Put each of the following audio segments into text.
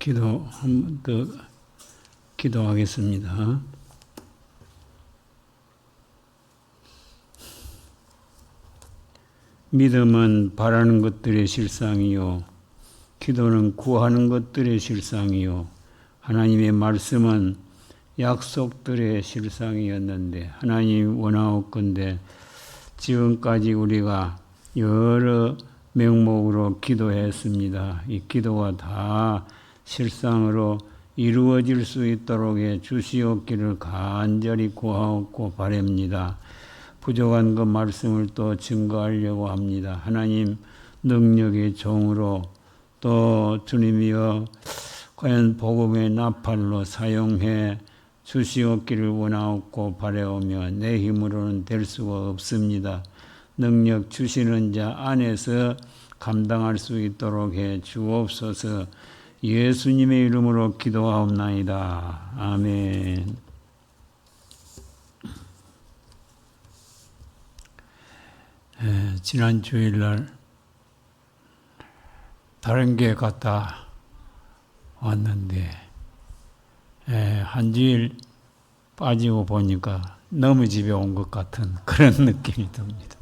기도 한 번 더 기도하겠습니다. 믿음은 바라는 것들의 실상이요, 기도는 구하는 것들의 실상이요, 하나님의 말씀은 약속들의 실상이었는데 하나님 원하옵건대 지금까지 우리가 여러 명목으로 기도했습니다. 이 기도가 다 실상으로 이루어질 수 있도록 해 주시옵기를 간절히 구하옵고 바랍니다. 부족한 그 말씀을 또 증거하려고 합니다. 하나님 능력의 종으로 또 주님이여 과연 복음의 나팔로 사용해 주시옵기를 원하옵고 바라오며 내 힘으로는 될 수가 없습니다. 능력 주시는 자 안에서 감당할 수 있도록 해 주옵소서. 예수님의 이름으로 기도하옵나이다. 아멘. 지난 주일날 다른 게 갔다 왔는데 한 주일 빠지고 보니까 너무 집에 온 것 같은 그런 느낌이 듭니다.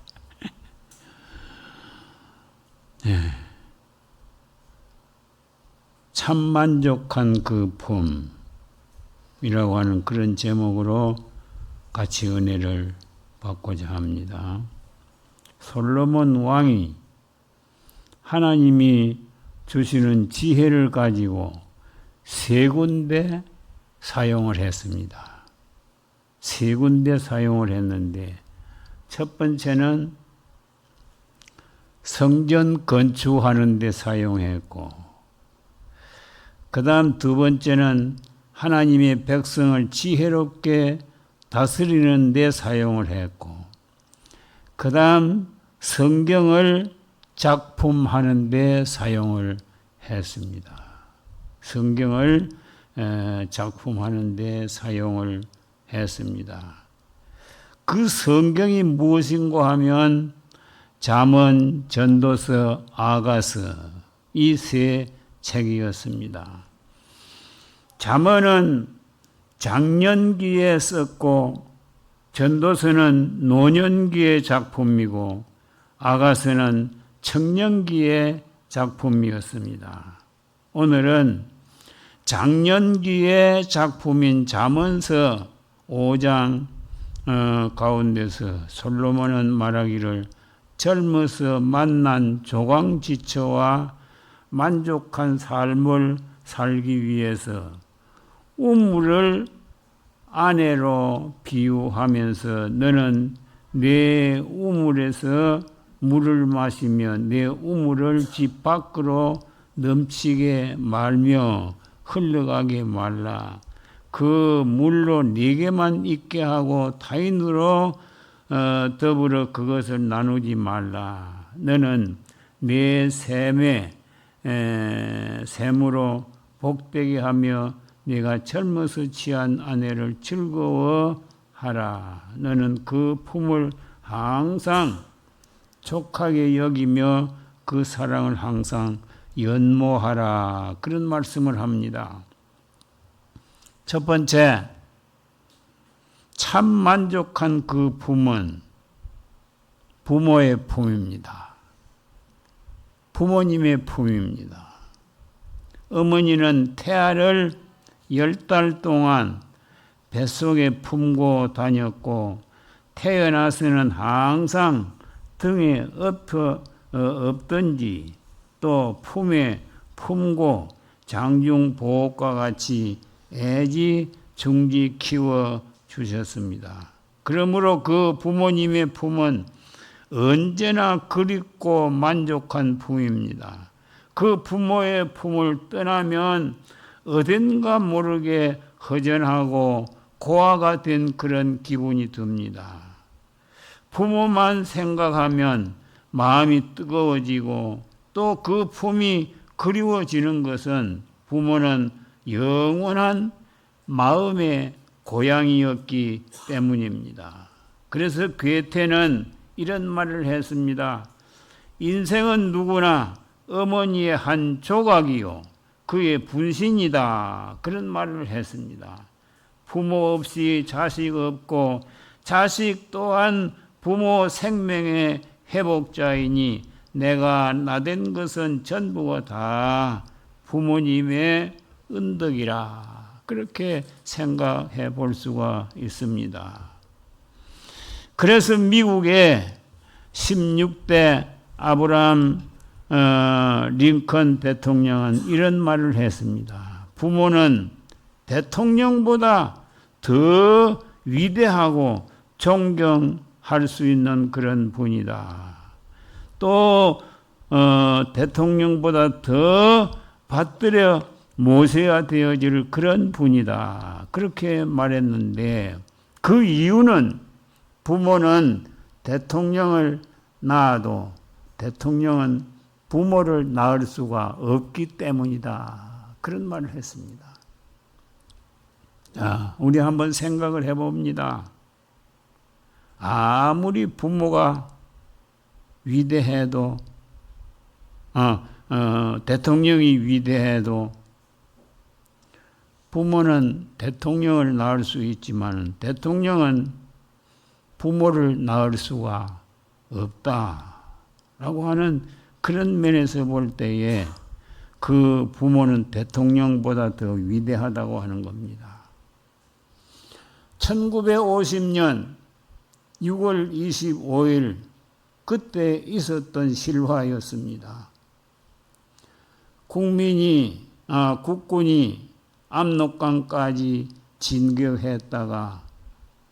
참 만족한 그 품이라고 하는 그런 제목으로 같이 은혜를 받고자 합니다. 솔로몬 왕이 하나님이 주시는 지혜를 가지고 세 군데 사용을 했습니다. 세 군데 사용을 했는데 첫 번째는 성전 건축하는 데 사용했고 그 다음 두 번째는 하나님의 백성을 지혜롭게 다스리는 데 사용을 했고 그 다음 성경을 작품하는 데 사용을 했습니다. 성경을 작품하는 데 사용을 했습니다. 그 성경이 무엇인가 하면 잠언, 전도서, 아가서 이 세 책이었습니다. 잠언은 장년기에 썼고 전도서는 노년기의 작품이고 아가서는 청년기의 작품이었습니다. 오늘은 장년기의 작품인 잠언서 5장 가운데서 솔로몬은 말하기를 젊어서 만난 조강지처와 만족한 삶을 살기 위해서 우물을 아내로 비유하면서 너는 내 우물에서 물을 마시며 내 우물을 집 밖으로 넘치게 말며 흘러가게 말라. 그 물로 네게만 있게 하고 타인으로 더불어 그것을 나누지 말라. 너는 내 샘으로 복되게 하며 네가 젊어서 취한 아내를 즐거워하라. 너는 그 품을 항상 촉하게 여기며 그 사랑을 항상 연모하라. 그런 말씀을 합니다. 첫 번째, 참 만족한 그 품은 부모의 품입니다. 부모님의 품입니다. 어머니는 태아를 10달 동안 뱃속에 품고 다녔고 태어나서는 항상 등에 엎든지 또 품에 품고 장중보호과 같이 애지중지 키워 주셨습니다. 그러므로 그 부모님의 품은 언제나 그립고 만족한 품입니다. 그 부모의 품을 떠나면 어딘가 모르게 허전하고 고아가 된 그런 기분이 듭니다. 부모만 생각하면 마음이 뜨거워지고 또 그 품이 그리워지는 것은 부모는 영원한 마음의 고향이었기 때문입니다. 그래서 괴테는 이런 말을 했습니다. 인생은 누구나 어머니의 한 조각이요. 그 그의 분신이다. 그런 말을 했습니다. 부모 없이 자식 없고 자식 또한 부모 생명의 회복자이니 내가 나된 것은 전부가 다 부모님의 은덕이라. 그렇게 생각해 볼 수가 있습니다. 그래서 미국의 16대 아브라함 링컨 대통령은 이런 말을 했습니다. 부모는 대통령보다 더 위대하고 존경할 수 있는 그런 분이다. 또 대통령보다 더 받들여 모셔야 되어질 그런 분이다. 그렇게 말했는데 그 이유는 부모는 대통령을 낳아도 대통령은 부모를 낳을 수가 없기 때문이다. 그런 말을 했습니다. 자, 우리 한번 생각을 해봅니다. 아무리 부모가 위대해도 대통령이 위대해도 부모는 대통령을 낳을 수 있지만 대통령은 부모를 낳을 수가 없다라고 하는 그런 면에서 볼 때에 그 부모는 대통령보다 더 위대하다고 하는 겁니다. 1950년 6월 25일 그때 있었던 실화였습니다. 국군이 압록강까지 진격했다가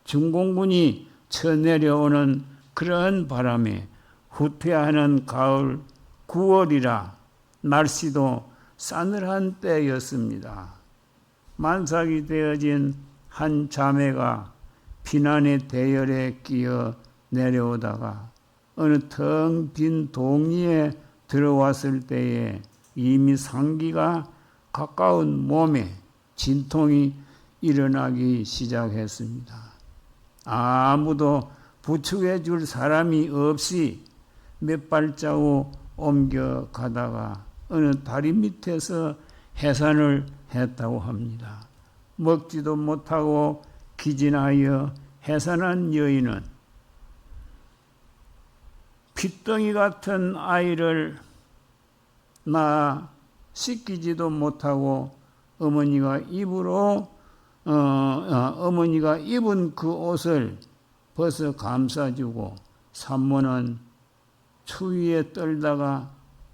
중공군이 쳐내려오는 그런 바람에 후퇴하는 가을 9월이라 날씨도 싸늘한 때였습니다. 만삭이 되어진 한 자매가 피난의 대열에 끼어 내려오다가 어느 텅 빈 동리에 들어왔을 때에 이미 상기가 가까운 몸에 진통이 일어나기 시작했습니다. 아무도 부축해 줄 사람이 없이 몇 발자국 옮겨가다가 어느 다리 밑에서 해산을 했다고 합니다. 먹지도 못하고 기진하여 해산한 여인은 핏덩이 같은 아이를 낳아 씻기지도 못하고 어머니가 입은 그 옷을 벗어 감싸주고 산모는 추위에 떨다가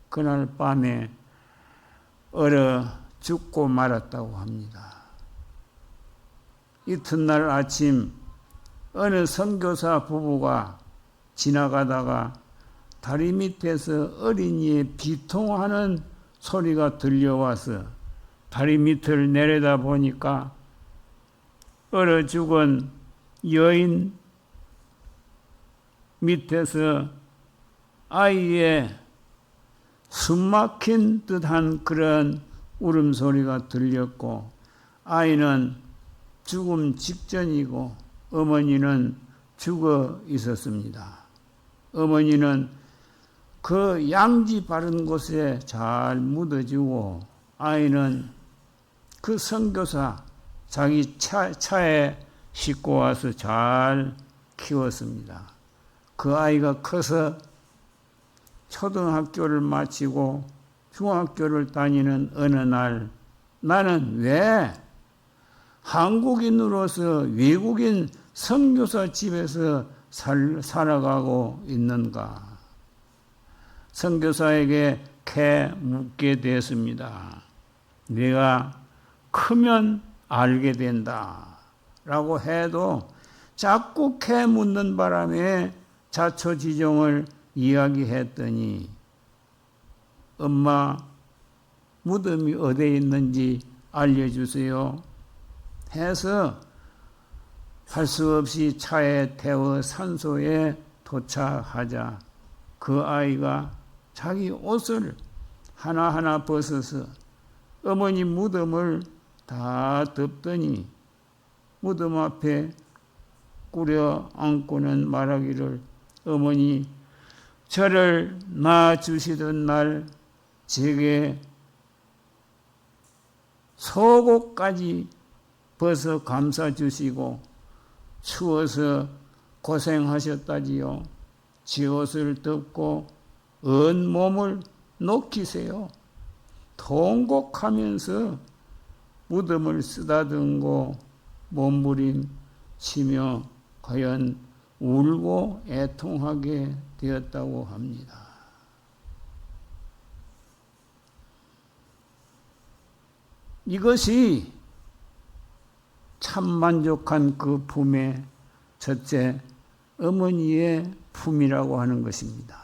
그날 밤에 얼어 죽고 말았다고 합니다. 이튿날 아침 어느 선교사 부부가 지나가다가 다리 밑에서 어린이의 비통하는 소리가 들려와서 다리 밑을 내려다 보니까 얼어 죽은 여인 밑에서 아이의 숨막힌 듯한 그런 울음소리가 들렸고 아이는 죽음 직전이고 어머니는 죽어 있었습니다. 어머니는 그 양지 바른 곳에 잘 묻어지고 아이는 그 선교사 자기 차에 싣고 와서 잘 키웠습니다. 그 아이가 커서 초등학교를 마치고 중학교를 다니는 어느 날 나는 왜 한국인으로서 외국인 선교사 집에서 살아가고 있는가? 선교사에게 캐 묻게 되었습니다. 내가 크면 알게 된다 라고 해도 자꾸 캐 묻는 바람에 자초지종을 이야기했더니 엄마 무덤이 어디에 있는지 알려주세요 해서 할 수 없이 차에 태워 산소에 도착하자 그 아이가 자기 옷을 하나하나 벗어서 어머니 무덤을 다 덮더니 무덤 앞에 꾸려 안고는 말하기를 어머니 저를 낳아주시던 날 제게 속옷까지 벗어 감싸 주시고 추워서 고생하셨다지요. 지옷을 덮고 온몸을 녹이세요. 통곡하면서 무덤을 쓰다듬고 몸부림치며 과연 울고 애통하게 되었다고 합니다. 이것이 참 만족한 그 품의 첫째 어머니의 품이라고 하는 것입니다.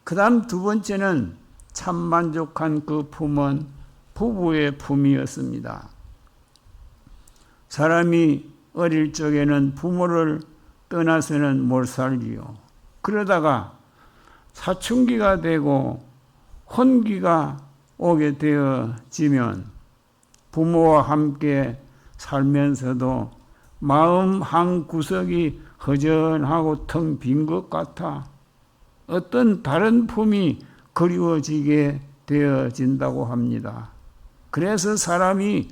그 다음 두 번째는 참 만족한 그 품은 부부의 품이었습니다. 사람이 어릴 적에는 부모를 떠나서는 못 살지요. 그러다가 사춘기가 되고 혼기가 오게 되어지면 부모와 함께 살면서도 마음 한 구석이 허전하고 텅 빈 것 같아 어떤 다른 품이 그리워지게 되어진다고 합니다. 그래서 사람이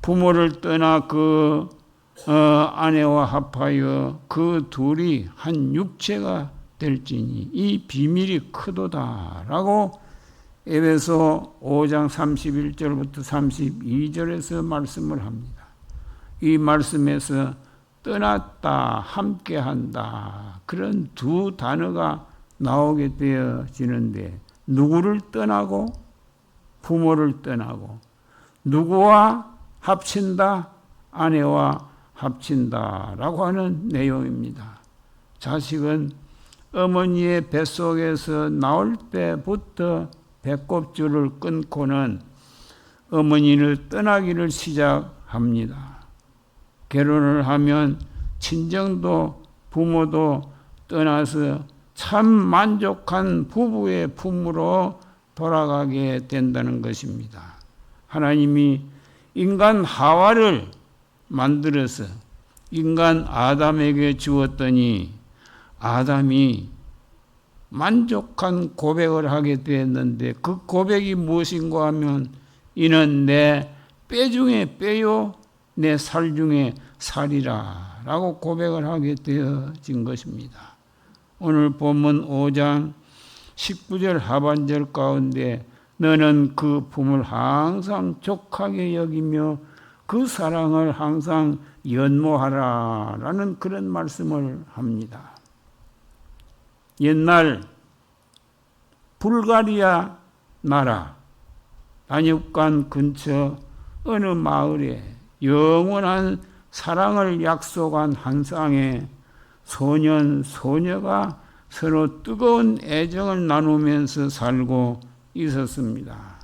부모를 떠나 그 아내와 합하여 그 둘이 한 육체가 될지니 이 비밀이 크도다라고 에베소 5장 31절부터 32절에서 말씀을 합니다. 이 말씀에서 떠났다, 함께한다 그런 두 단어가 나오게 되어지는데 누구를 떠나고 부모를 떠나고 누구와 합친다, 아내와 합친다라고 하는 내용입니다. 자식은 어머니의 뱃속에서 나올 때부터 배꼽줄을 끊고는 어머니를 떠나기를 시작합니다. 결혼을 하면 친정도 부모도 떠나서 참 만족한 부부의 품으로 돌아가게 된다는 것입니다. 하나님이 인간 하와를 만들어서 인간 아담에게 주었더니 아담이 만족한 고백을 하게 되었는데 그 고백이 무엇인가 하면 이는 내 뼈 중에 뼈요 내 살 중에 살이라 라고 고백을 하게 되어진 것입니다. 오늘 본문 5장 19절 하반절 가운데 너는 그 품을 항상 족하게 여기며 그 사랑을 항상 연모하라 라는 그런 말씀을 합니다. 옛날 불가리아 나라 단육간 근처 어느 마을에 영원한 사랑을 약속한 한 쌍의 소년, 소녀가 서로 뜨거운 애정을 나누면서 살고 있었습니다.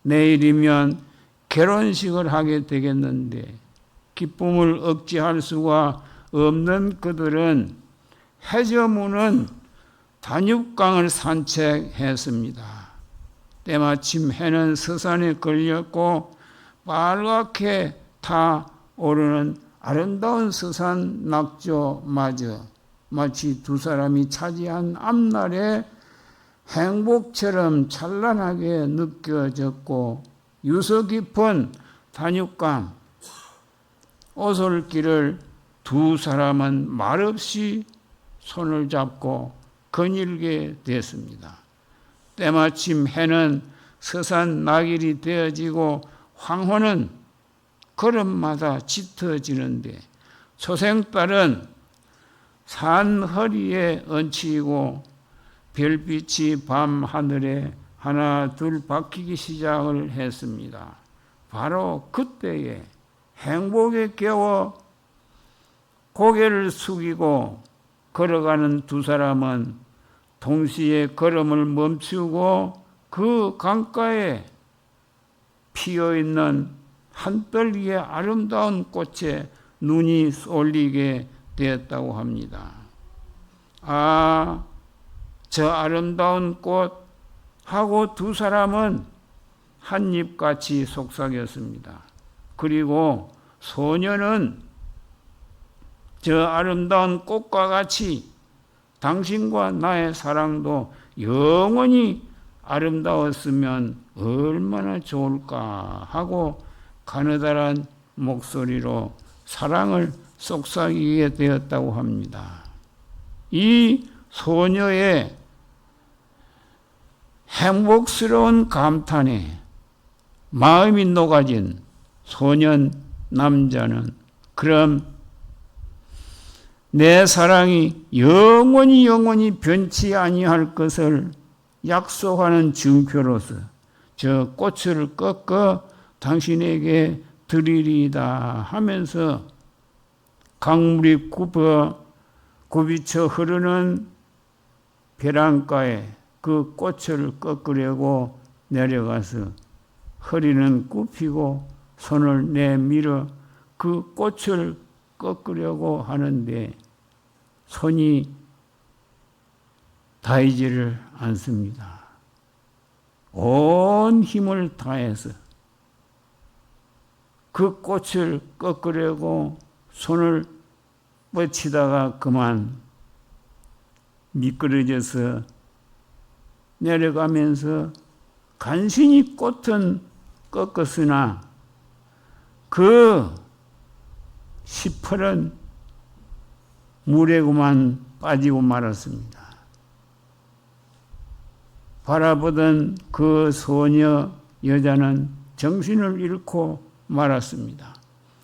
내일이면 결혼식을 하게 되겠는데 기쁨을 억제할 수가 없는 그들은 해저무는 단육강을 산책했습니다. 때마침 해는 서산에 걸렸고 빨갛게 타오르는 아름다운 서산 낙조마저 마치 두 사람이 차지한 앞날의 행복처럼 찬란하게 느껴졌고 유서 깊은 단육강 오솔길을 두 사람은 말없이 손을 잡고 거닐게 됐습니다. 때마침 해는 서산 낙일이 되어지고 황혼은 걸음마다 짙어지는데 초생딸은 산 허리에 얹히고 별빛이 밤 하늘에 하나 둘 박히기 시작을 했습니다. 바로 그때에 행복에 깨워 고개를 숙이고 걸어가는 두 사람은 동시에 걸음을 멈추고 그 강가에 피어있는 한떨기의 아름다운 꽃에 눈이 쏠리게 되었다고 합니다. 아, 저 아름다운 꽃하고 두 사람은 한입같이 속삭였습니다. 그리고 소녀는 저 아름다운 꽃과 같이 당신과 나의 사랑도 영원히 아름다웠으면 얼마나 좋을까 하고 가느다란 목소리로 사랑을 속삭이게 되었다고 합니다. 이 소녀의 행복스러운 감탄에 마음이 녹아진 소년 남자는 그럼 내 사랑이 영원히 변치 아니할 것을 약속하는 증표로서 저 꽃을 꺾어 당신에게 드리리이다 하면서 강물이 굽이쳐 흐르는 벼랑가에 그 꽃을 꺾으려고 내려가서 허리는 굽히고 손을 내밀어 그 꽃을 꺾으려고 하는데 손이 닿지를 않습니다. 온 힘을 다해서 그 꽃을 꺾으려고 손을 뻗치다가 그만 미끄러져서 내려가면서 간신히 꽃은 꺾었으나 그 시퍼런 물에 그만 빠지고 말았습니다. 바라보던 그 소녀 여자는 정신을 잃고 말았습니다.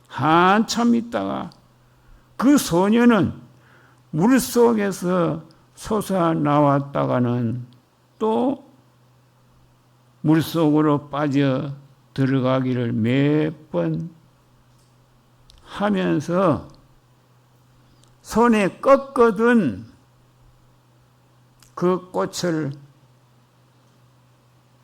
한참 있다가 그 소녀는 물속에서 솟아나왔다가는 또 물속으로 빠져 들어가기를 몇 번 하면서 손에 꺾어둔 그 꽃을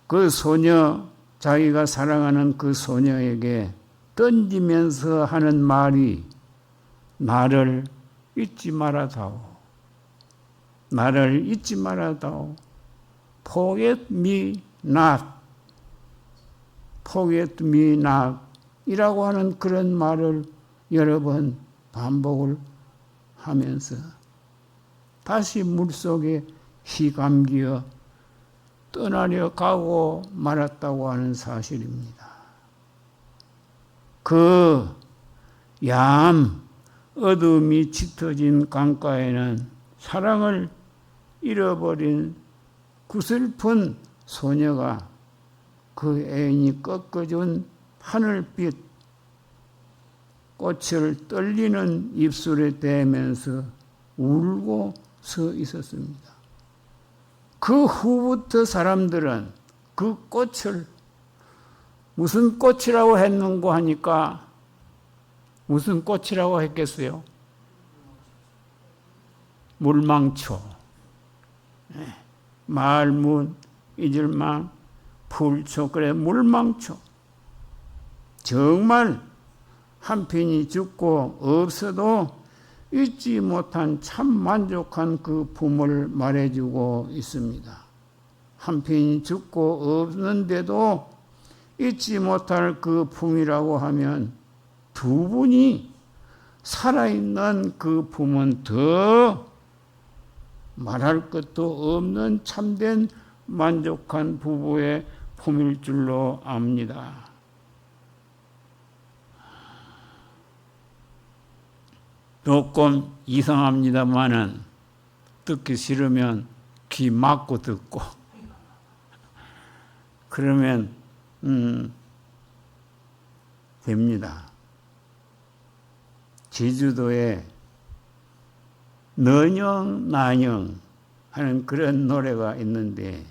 그 소녀, 자기가 사랑하는 그 소녀에게 던지면서 하는 말이 나를 잊지 말아다오. 나를 잊지 말아다오. Forget me not. Forget me not. 이라고 하는 그런 말을 여러 번 반복을 하면서 다시 물속에 휘감기어 떠나려 가고 말았다고 하는 사실입니다. 그 어둠이 짙어진 강가에는 사랑을 잃어버린 구슬픈 소녀가 그 애인이 꺾어준 하늘빛 꽃을 떨리는 입술에 대면서 울고 서 있었습니다. 그 후부터 사람들은 그 꽃을 무슨 꽃이라고 했는고 하니까 무슨 꽃이라고 했겠어요? 물망초. 말문, 이질망, 풀초, 그래 물망초. 정말 한편이 죽고 없어도 잊지 못한 참 만족한 그 품을 말해주고 있습니다. 한편이 죽고 없는데도 잊지 못할 그 품이라고 하면 두 분이 살아있는 그 품은 더 말할 것도 없는 참된 만족한 부부의 품일 줄로 압니다. 조금 이상합니다마는 듣기 싫으면 귀 막고 듣고 그러면 됩니다. 제주도에 너녕 나녕 하는 그런 노래가 있는데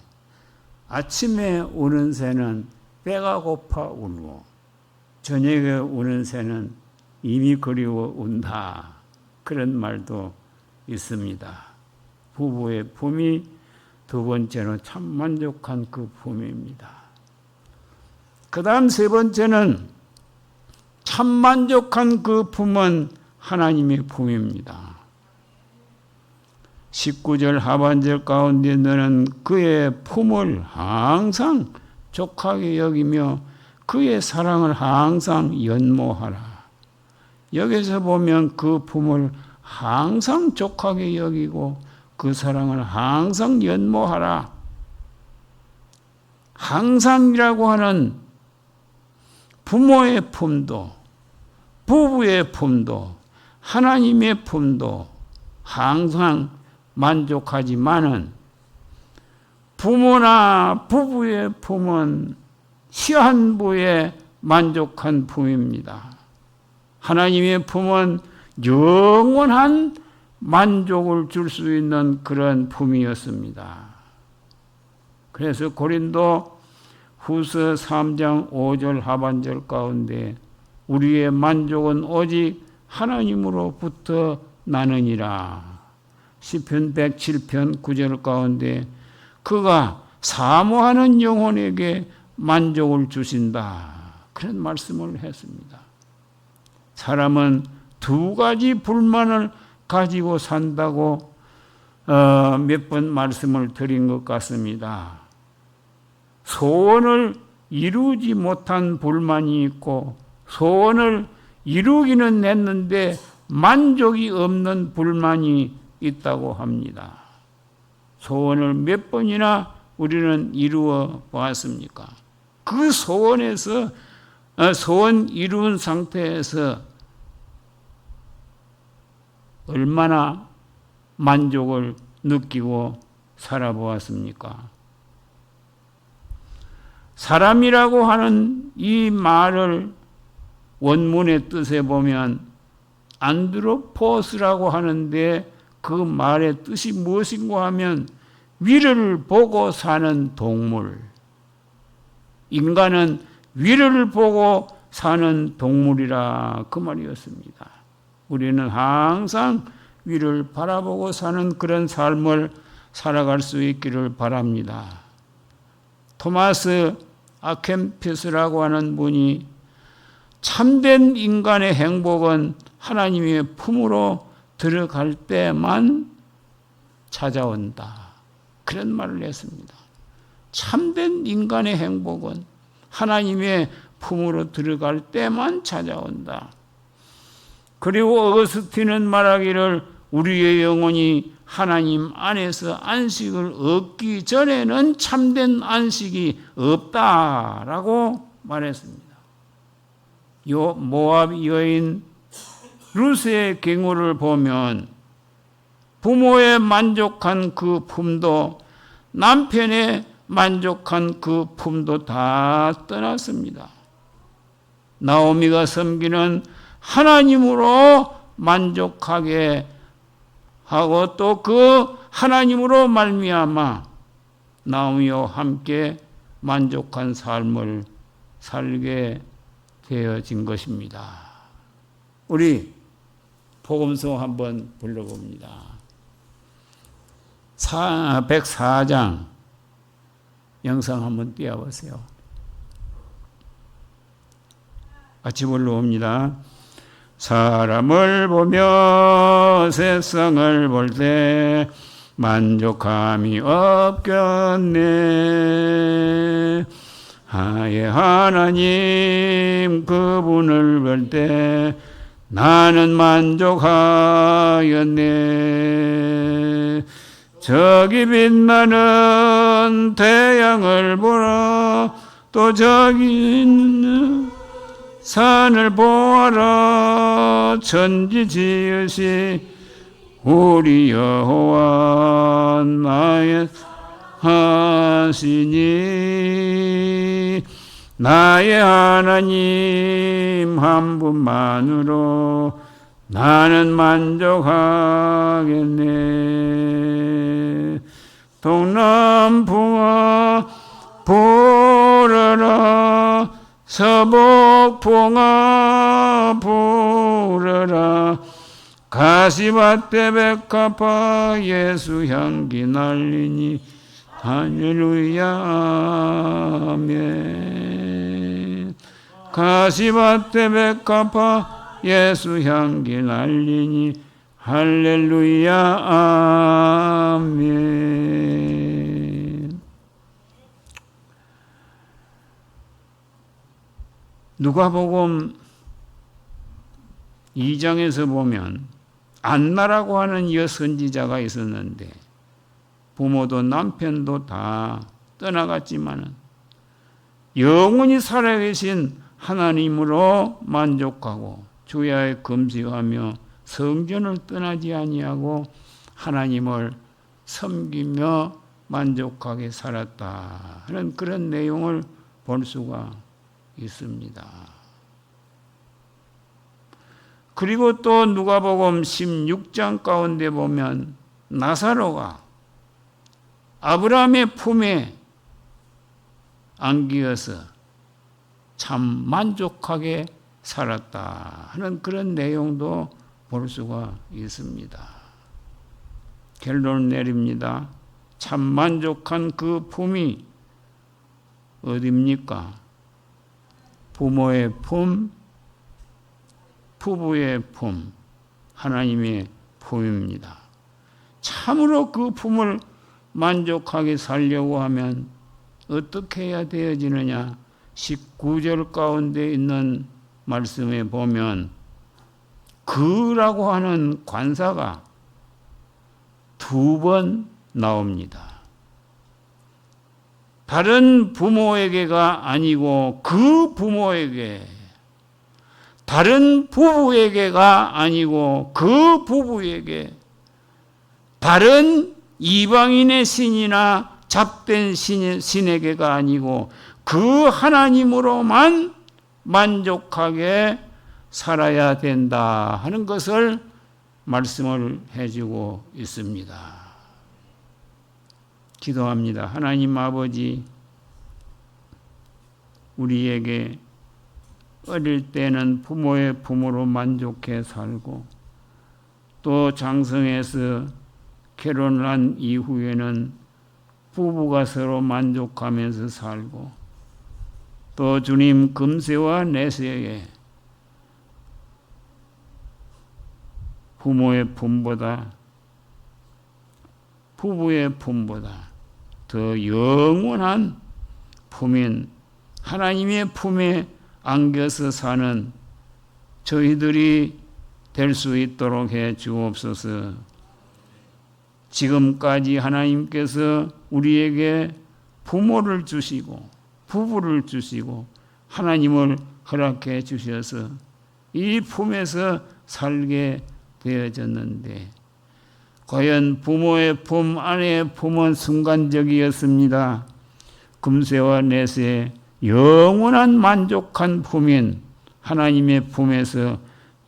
아침에 우는 새는 배가 고파 울고 저녁에 우는 새는 이미 그리워 운다. 그런 말도 있습니다. 부부의 품이 두 번째로 참 만족한 그 품입니다. 그 다음 세 번째는 참 만족한 그 품은 하나님의 품입니다. 19절 하반절 가운데 너는 그의 품을 항상 족하게 여기며 그의 사랑을 항상 연모하라. 여기서 보면 그 품을 항상 족하게 여기고 그 사랑을 항상 연모하라. 항상이라고 하는 부모의 품도, 부부의 품도, 하나님의 품도 항상 만족하지만은 부모나 부부의 품은 시한부에 만족한 품입니다. 하나님의 품은 영원한 만족을 줄 수 있는 그런 품이었습니다. 그래서 고린도 후서 3장 5절 하반절 가운데 우리의 만족은 오직 하나님으로부터 나느니라. 시편 107편 9절 가운데 그가 사모하는 영혼에게 만족을 주신다. 그런 말씀을 했습니다. 사람은 두 가지 불만을 가지고 산다고 몇 번 말씀을 드린 것 같습니다. 소원을 이루지 못한 불만이 있고 소원을 이루기는 했는데 만족이 없는 불만이 있다고 합니다. 소원을 몇 번이나 우리는 이루어 보았습니까? 그 소원에서 소원 이룬 상태에서 얼마나 만족을 느끼고 살아보았습니까? 사람이라고 하는 이 말을 원문의 뜻에 보면 안드로포스라고 하는데 그 말의 뜻이 무엇인가 하면 위를 보고 사는 동물. 인간은 위를 보고 사는 동물이라 그 말이었습니다. 우리는 항상 위를 바라보고 사는 그런 삶을 살아갈 수 있기를 바랍니다. 토마스 아켐피스라고 하는 분이 참된 인간의 행복은 하나님의 품으로 들어갈 때만 찾아온다. 그런 말을 했습니다. 참된 인간의 행복은 하나님의 품으로 들어갈 때만 찾아온다. 그리고 어거스틴은 말하기를 우리의 영혼이 하나님 안에서 안식을 얻기 전에는 참된 안식이 없다라고 말했습니다. 모압 여인 루스의 경우를 보면 부모의 만족한 그 품도 남편의 만족한 그 품도 다 떠났습니다. 나오미가 섬기는 하나님으로 만족하게 하고 또 그 하나님으로 말미암아 나오미와 함께 만족한 삶을 살게 되어진 것입니다. 우리 복음서 한번 불러봅니다. 104장 영상 한번 띄워보세요. 같이 불러봅니다. 사람을 보며 세상을 볼 때 만족함이 없겠네. 하에 하나님 그분을 볼 때 나는 만족하였네. 저기 빛나는 태양을 보라. 또 저기 있는 산을 보아라. 천지 지으시 우리 여호와 나의 하시니. 나의 하나님 한 분만으로 나는 만족하겠네. 동남풍아 불어라. 서북풍아 불어라. 가시밭에 백합화 예수 향기 날리니 할렐루야 아멘. 가시밭에 백합화 예수 향기 날리니 할렐루야 아멘. 누가복음 2장에서 보면 안나라고 하는 여선지자가 있었는데 부모도 남편도 다 떠나갔지만은 영원히 살아계신 하나님으로 만족하고 주야에 금식하며 성전을 떠나지 아니하고 하나님을 섬기며 만족하게 살았다 하는 그런 내용을 볼 수가 있습니다. 그리고 또 누가복음 16장 가운데 보면 나사로가 아브라함의 품에 안기어서 참 만족하게 살았다 하는 그런 내용도 볼 수가 있습니다. 결론을 내립니다. 참 만족한 그 품이 어디입니까? 부모의 품, 부부의 품, 하나님의 품입니다. 참으로 그 품을 만족하게 살려고 하면 어떻게 해야 되어지느냐? 19절 가운데 있는 말씀에 보면 그라고 하는 관사가 2번 나옵니다. 다른 부모에게가 아니고 그 부모에게, 다른 부부에게가 아니고 그 부부에게, 다른 이방인의 신이나 잡된 신에게가 아니고 그 하나님으로만 만족하게 살아야 된다 하는 것을 말씀을 해주고 있습니다. 기도합니다. 하나님 아버지, 우리에게 어릴 때는 부모의 품으로 만족해 살고 또 장성해서 결혼을 한 이후에는 부부가 서로 만족하면서 살고 또 주님 금세와 내세에 부모의 품보다 부부의 품보다 더 영원한 품인 하나님의 품에 안겨서 사는 저희들이 될 수 있도록 해 주옵소서. 지금까지 하나님께서 우리에게 부모를 주시고 부부를 주시고 하나님을 허락해 주셔서 이 품에서 살게 되어졌는데 과연 부모의 품, 아내의 품은 순간적이었습니다. 금세와 내세 영원한 만족한 품인 하나님의 품에서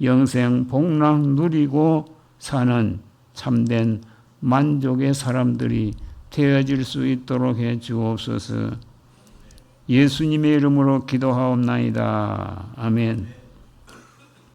영생 복락 누리고 사는 참된 만족의 사람들이 되어질 수 있도록 해 주옵소서. 예수님의 이름으로 기도하옵나이다. 아멘.